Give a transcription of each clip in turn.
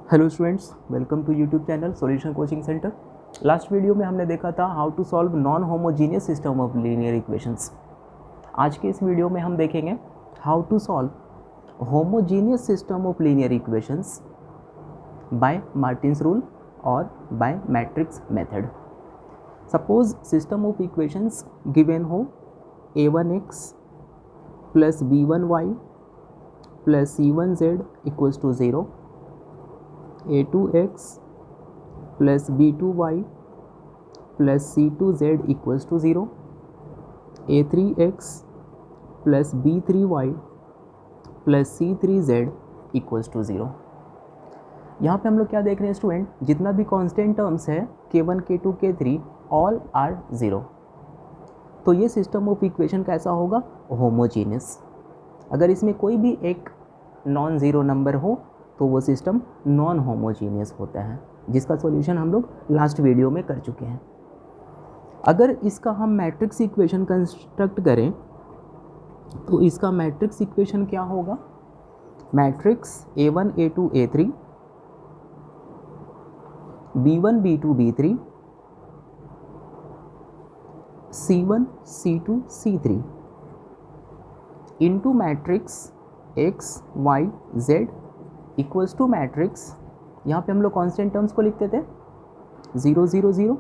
Hello students, welcome to YouTube channel solution coaching centre. Last video में हमने देखा था how to solve non homogeneous system of linear equations. आज के इस वीडियो में हम देखेंगे how to solve homogeneous system of linear equations by Martin's rule और by matrix method. Suppose system of equations given हो a1x plus b1y plus c1z equals to 0, a2x plus b2y plus c2z equals to 0, a3x plus b3y plus c3z equals to 0। यहाँ पे हम लोग क्या देख रहे हैं स्टूडेंट, जितना भी कांस्टेंट टर्म्स है k1 k2 k3 all are 0। तो ये सिस्टम ऑफ इक्वेशन कैसा होगा? होमोजीनियस। अगर इसमें कोई भी एक नॉन ज़ीरो नंबर हो तो वो सिस्टम नॉन होमोजीनियस होता है, जिसका सॉल्यूशन हम लोग लास्ट वीडियो में कर चुके हैं। अगर इसका हम मैट्रिक्स इक्वेशन कंस्ट्रक्ट करें तो इसका मैट्रिक्स इक्वेशन क्या होगा? Matrix a1 a2 a3 b1 b2 b3 c1 c2 c3 into matrix x y z equals to matrix, यहाँ पे हम लोग कांस्टेंट टर्म्स को लिखते थे 0 0 0।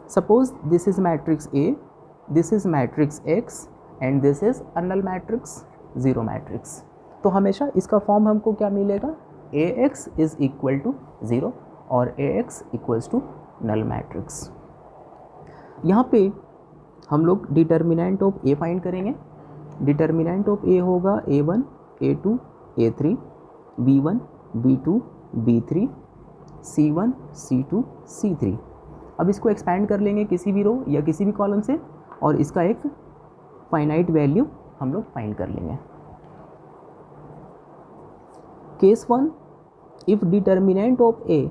Suppose this is matrix A, this is matrix X and this is a null matrix 0 matrix. तो हमेशा इसका फॉर्म हमको क्या मिलेगा? Ax इज इक्वल टू 0 और Ax equals to null matrix. यहाँ पे हम लोग डिटर्मिनेंट ऑफ A फाइंड करेंगे। डिटर्मिनेंट ऑफ A होगा a1 a2 a3 b1 b2 b3 c1 c2 c3। अब इसको एक्सपैंड कर लेंगे किसी भी रो या किसी भी कॉलम से और इसका एक फाइनाइट वैल्यू हम लोग फाइंड कर लेंगे। Case 1, if determinant of A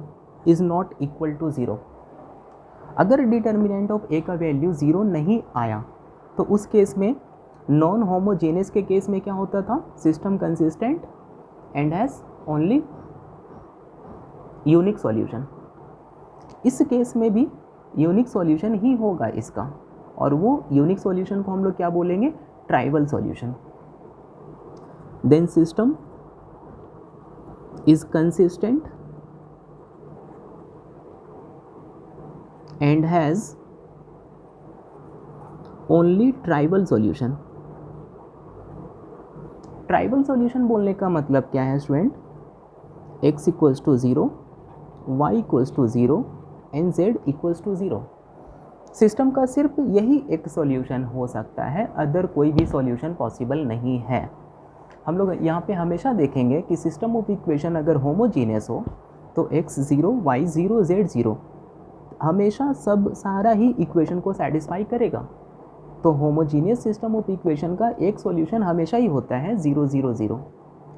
is not equal to 0। अगर डिटर्मिनेंट ऑफ A का वैल्यू 0 नहीं आया तो उस केस में, नॉन होमोजेनियस के केस में क्या होता था? System consistent and has only unique solution. इस केस में भी यूनिक सॉल्यूशन ही होगा इसका, और वो यूनिक सॉल्यूशन को हम लोग क्या बोलेंगे? Trivial solution. Then system is consistent and has only trivial solution. Trivial solution बोलने का मतलब क्या है student? x equals to 0, y equals to 0 and z equals to 0। System का सिर्फ यही एक सॉल्यूशन हो सकता है, अदर कोई भी सॉल्यूशन पॉसिबल नहीं है। हम लोग यहाँ पे हमेशा देखेंगे कि सिस्टम ऑफ इक्वेशन अगर होमोजीनियस हो तो x 0 y 0 z 0 हमेशा सब सारा ही इक्वेशन को सेटिस्फाई करेगा। तो होमोजीनियस सिस्टम ऑफ इक्वेशन का एक सॉल्यूशन हमेशा ही होता है 0 0 0,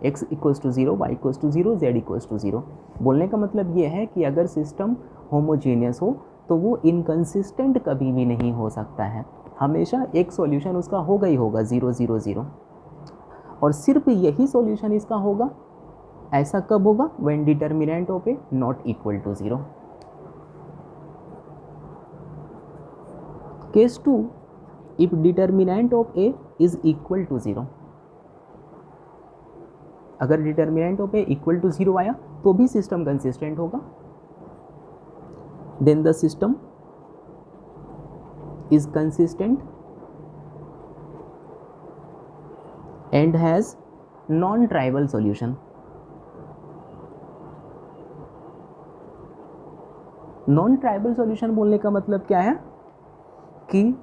x equals to 0, y equals to 0, z equals to 0। बोलने का मतलब ये है कि अगर सिस्टम होमोजीनियस हो तो वो इनकंसिस्टेंट कभी भी नहीं हो सकता है, हमेशा एक सॉल्यूशन उसका होगा ही होगा 0 0 0। और सिर्फ यही सॉल्यूशन इसका होगा। ऐसा कब होगा? When determinant of A not equal to 0। Case 2, if determinant of A is equal to 0। अगर determinant of A equal to 0 आया तो भी सिस्टम कंसिस्टेंट होगा। Then the system is consistent and has non trivial solution. Non trivial solution बोलने का मतलब क्या है कि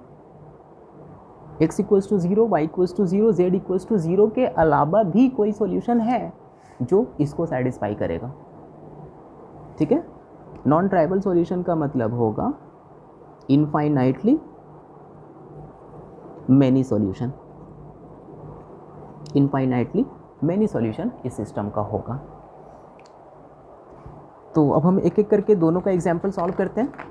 x equals to 0, y equals to 0, z equals to 0 के अलावा भी कोई सॉल्यूशन है जो इसको सेटिस्फाई करेगा। ठीक है? नॉन ट्राइवल सॉल्यूशन का मतलब होगा infinitely many solution. Infinitely many solution इस सिस्टम का होगा। तो अब हम एक एक करके दोनों का एग्जाम्पल सॉल्व करते हैं।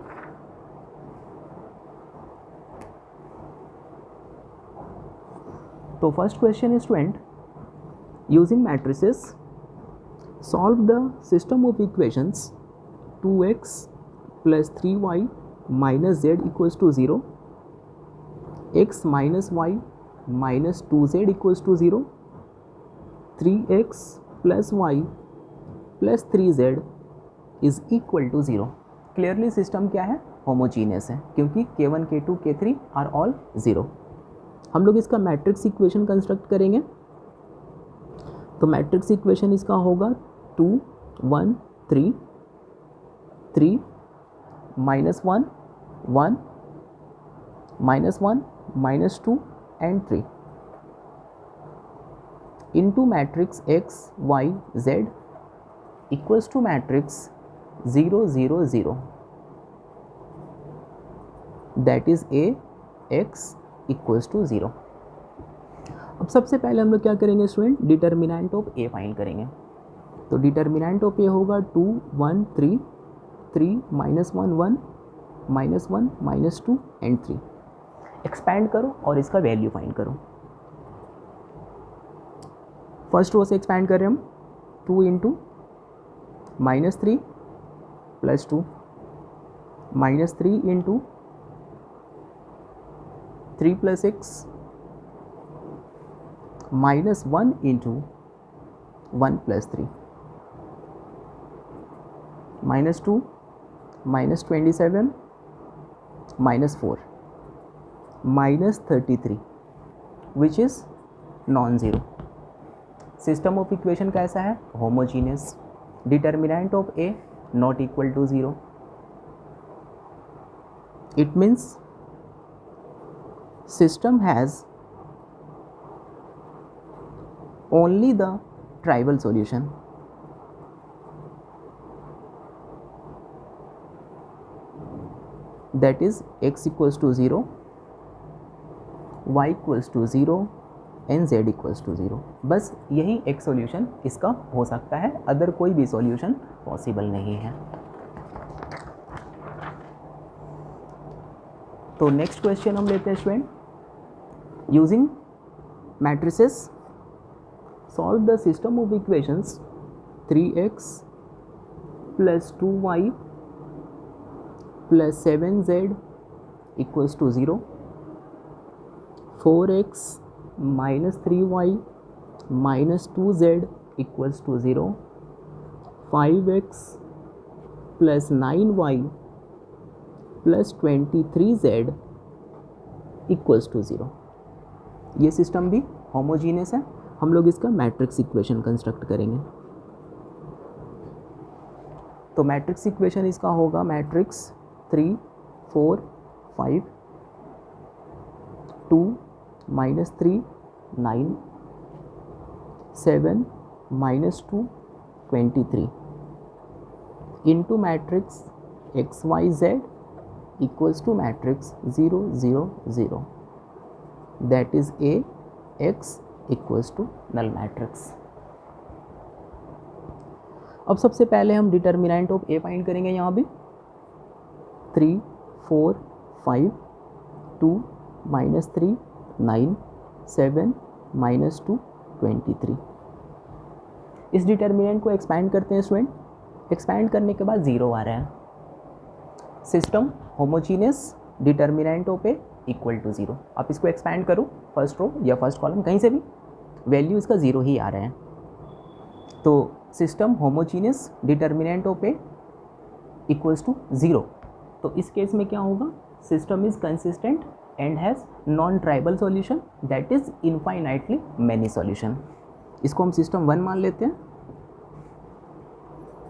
तो first question is student, using matrices solve the system of equations 2x plus 3y minus z equals to 0, x minus y minus 2z equals to 0, 3x plus y plus 3z is equal to 0। Clearly system क्या है, homogeneous है, क्योंकि k1 k2 k3 are all 0। हम लोग इसका matrix equation construct करेंगे। तो matrix equation इसका होगा 2 1 3 3 minus 1 1 minus 1 minus 2 and 3 into matrix x y z equals to matrix 0 0 0, that is a x equals to 0। अब सबसे पहले हम लोग क्या करेंगे student, determinant of a find करेंगे। तो डिटर्मिनेंट ऑफ a होगा 2 1 3 3 minus 1 1 minus 1 minus 2 and 3। Expand करो और इसका वैल्यू फाइंड करो। फर्स्ट रो से एक्सपैंड कर रहे हैं हम, 2 into minus 3 plus 2 minus 3 into 3 plus 6 minus 1 into 1 plus 3 minus 2 minus 27 minus 4 minus 33 which is non zero. System of equation कैसा है, homogeneous. Determinant of A not equal to 0, it means system has only the trivial solution। that is x equals to 0, y equals to 0 and z equals to 0। बस यही एक solution इसका हो सकता है, other कोई भी सॉल्यूशन पॉसिबल नहीं है। तो नेक्स्ट क्वेश्चन हम लेते हैं student, using matrices solve the system of equations 3x plus 2y plus 7z equals to 0, 4x minus 3y minus 2z equals to 0, 5x plus 9y plus 23z equals to 0। ये system भी homogeneous है। हम लोग इसका matrix equation construct करेंगे। तो matrix equation इसका होगा matrix 3 4 5 2 minus 3 9 7 minus 2 23 into matrix x y z equals to matrix 0 0 0, that is A x equals to null matrix. अब सबसे पहले हम डिटर्मिनेंट ऑफ ए फाइंड करेंगे। यहाँ भी 3 4 5 2 माइनस 3 9 7 माइनस 2 23। इस डिटर्मिनेंट को एक्सपैंड करते हैं स्टूडेंट। एक्सपैंड करने के बाद 0 आ रहा है। System homogeneous, determinant of A equal to 0। आप इसको एक्सपैंड करो, फर्स्ट रो या फर्स्ट कॉलम कहीं से भी, वैल्यू इसका 0 ही आ रहा है। तो system homogeneous, determinant of A equals to 0। तो इस केस में क्या होगा, system is consistent and has non trivial solution, that is infinitely many solution. इसको हम सिस्टम 1 मान लेते हैं।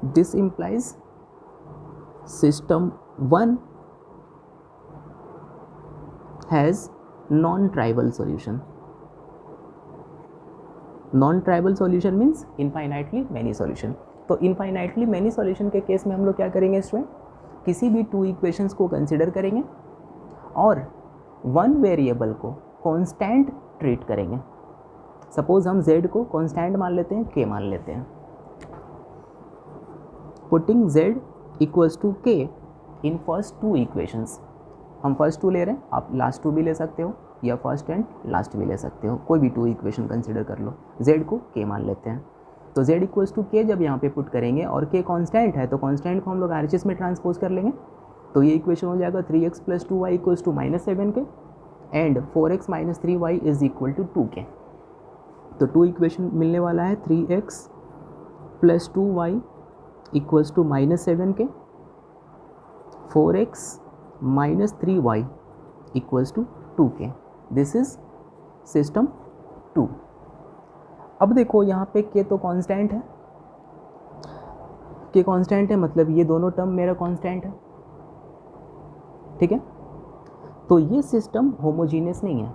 This implies system 1 has non trivial solution. Non trivial solution means infinitely many solution. तो इनफाइनाइटली मैनी सॉल्यूशन के case में हम लोग क्या करेंगे स्टूडेंट, किसी भी 2 इक्वेशंस को कंसिडर करेंगे और 1 वेरिएबल को कांस्टेंट ट्रीट करेंगे। सपोज हम z को कांस्टेंट मान लेते हैं, k मान लेते हैं। Putting z equals to k in first 2 equations. हम फर्स्ट 2 ले रहे हैं, आप लास्ट 2 भी ले सकते हो या फर्स्ट एंड लास्ट भी ले सकते हो, कोई भी 2 इक्वेशन कंसिडर कर लो। z को k मान लेते हैं। तो z इक्वल्स टू के जब यहाँ पे पुट करेंगे और k कांस्टेंट है तो कांस्टेंट को हम लोग RHS में ट्रांसपोज कर लेंगे, तो ये इक्वेशन हो जाएगा 3x + 2y equals to -7k and 4x - 3y is equal to 2k। तो 2 इक्वेशन मिलने वाला है 3x + 2y equals to -7k, 4x - 3y equals to 2k। This is system 2। अब देखो यहाँ पे k तो कांस्टेंट है, k कांस्टेंट है मतलब ये दोनों टर्म मेरा कांस्टेंट है, ठीक है। तो ये सिस्टम होमोजीनियस नहीं है,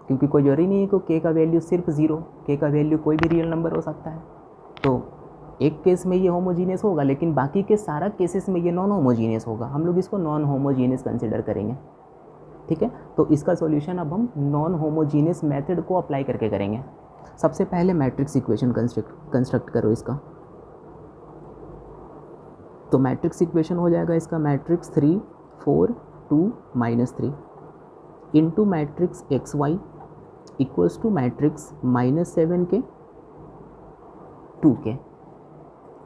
क्योंकि कोई जरूरी नहीं है कि k का वैल्यू सिर्फ 0, k का वैल्यू कोई भी रियल नंबर हो सकता है। तो एक केस में ये होमोजीनियस होगा, लेकिन बाकी के सारा केसेस में ये नॉन होमोजीनियस होगा। हम लोग इसको नॉन होमोजीनियस कंसिडर करेंगे, ठीक है। तो इसका सॉल्यूशन अब हम नॉन होमोजीनियस मेथड को अप्लाई करके करेंगे। सबसे पहले मैट्रिक्स इक्वेशन कंस्ट्रक्ट करो इसका। तो मैट्रिक्स इक्वेशन हो जाएगा इसका matrix 3 4 2 -3 into matrix XY equals to matrix -7k 2k,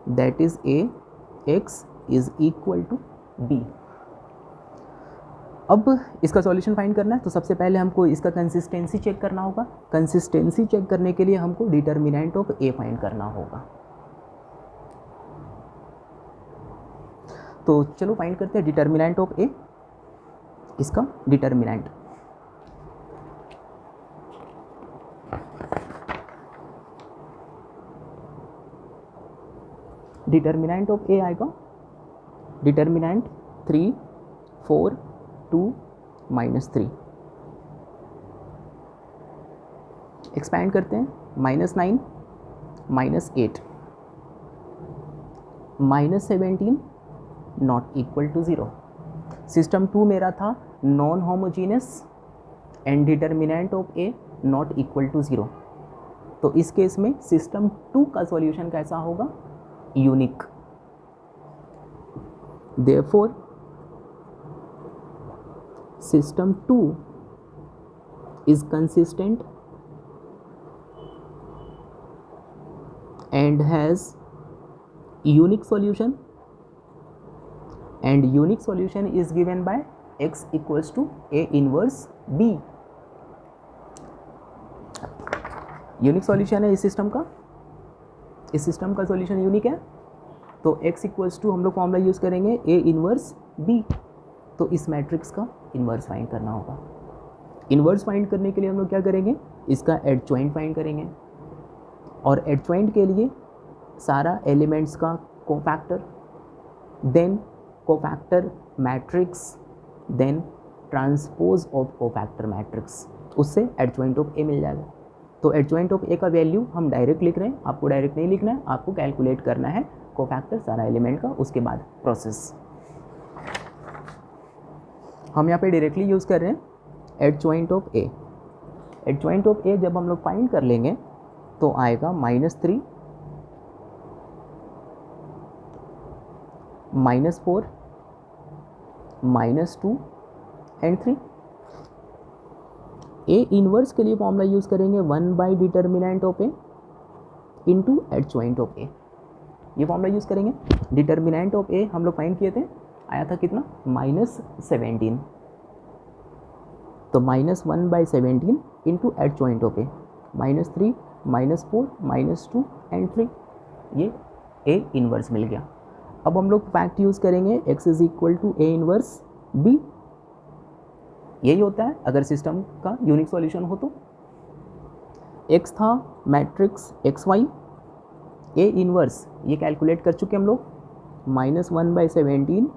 that is Ax is equal to B। अब इसका सॉल्यूशन फाइंड करना है, तो सबसे पहले हमको इसका कंसिस्टेंसी चेक करना होगा। कंसिस्टेंसी चेक करने के लिए हमको डिटर्मिनेंट ऑफ A फाइंड करना होगा। तो चलो फाइंड करते हैं डिटर्मिनेंट ऑफ A। इसका डिटर्मिनेंट ऑफ A आएगा डिटर्मिनेंट 3 4 2 -3। एक्सपैंड करते हैं -9 -8 -17 नॉट इक्वल टू 0। सिस्टम 2 मेरा था non homogeneous and determinant of A not equal to 0। तो इस केस में सिस्टम 2 का सॉल्यूशन कैसा होगा? Unique. Therefore system 2 is consistent and has unique solution, and unique solution is given by x equals to A inverse B। Unique solution है इस system का, इस सिस्टम का सॉल्यूशन यूनिक है। तो x इक्वल्स टू हम लोग फॉर्मूला यूज़ करेंगे A इनवर्स B। तो इस मैट्रिक्स का इन्वर्स फाइंड करना होगा। इन्वर्स फाइंड करने के लिए हम लोग क्या करेंगे? इसका एडजॉइंट फाइंड करेंगे, और एडजॉइंट के लिए सारा एलिमेंट्स का cofactor, then cofactor matrix, then transpose of cofactor matrix, उससे एडजॉइंट ऑफ ए मिल जाएगा। तो एडजॉइंट ऑफ ए का वैल्यू हम डायरेक्ट लिख रहे हैं, आपको डायरेक्ट नहीं लिखना है, आपको कैलकुलेट करना है कोफैक्टर सारा एलिमेंट का, उसके बाद प्रोसेस। हम यहाँ पे डायरेक्टली यूज़ कर रहे हैं adjoint of A. Adjoint of A जब हम लोग फाइंड कर लेंगे तो आएगा -3 -4 -2 एंड 3। ए इनवर्स के लिए फॉर्मूला यूज़ करेंगे 1 determinant of A into adjoint of A. ये फॉर्मूला यूज़ करेंगे। डिटर्मिनेंट ऑफ ए हम लोग फाइंड किए थे, आया था कितना? -17। तो -1/17 into adjoint of A, -3 -4 -2 and 3, ये ए इनवर्स मिल गया। अब हम लोग फैक्ट यूज़ करेंगे x is equal to A inverse B. यही होता है अगर सिस्टम का यूनिक सॉल्यूशन हो तो। x था मैट्रिक्स XY, ए इनवर्स ये कैलकुलेट कर चुके हम लोग, -1/17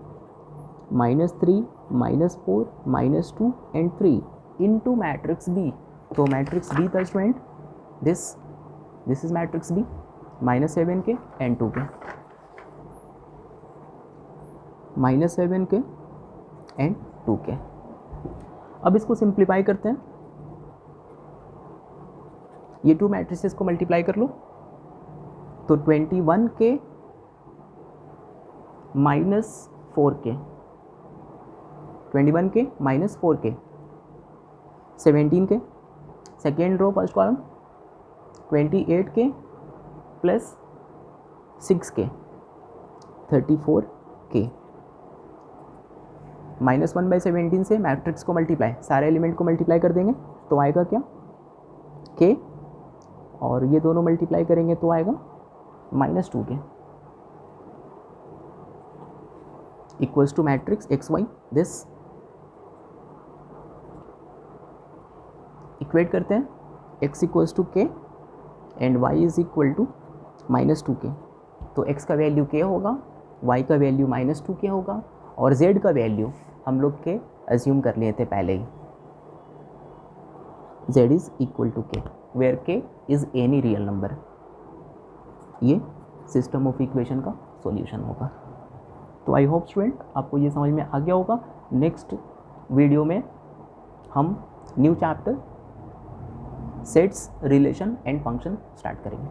-3 -4 -2 एंड 3 इंटू मैट्रिक्स बी। तो मैट्रिक्स बी था student, this is matrix B, -7k and 2k, -7k and 2k। अब इसको सिंप्लीफाई करते हैं, ये 2 मैट्रिसेस को मल्टीप्लाई कर लो, तो 21k -4k, 21k -4k, 17k, second row first column, 28k 6k, 34k, -1/17 से मैट्रिक्स को मल्टीप्लाई, सारे एलिमेंट को मल्टीप्लाई कर देंगे तो आएगा क्या, k, और ये दोनों मल्टीप्लाई करेंगे तो आएगा -2k equals to matrix x y. This equate करते हैं, x equals to k and y is equal to -2k। तो x का वैल्यू k होगा, y का वैल्यू -2k होगा, और z का वैल्यू हम लोग के अज्यूम कर लिए थे पहले ही, z is equal to k where k is any real number. ये सिस्टम ऑफ इक्वेशन का सॉल्यूशन होगा। तो आई होप स्टूडेंट आपको ये समझ में आ गया होगा। नेक्स्ट वीडियो में हम new chapter sets, relation and function start करेंगे।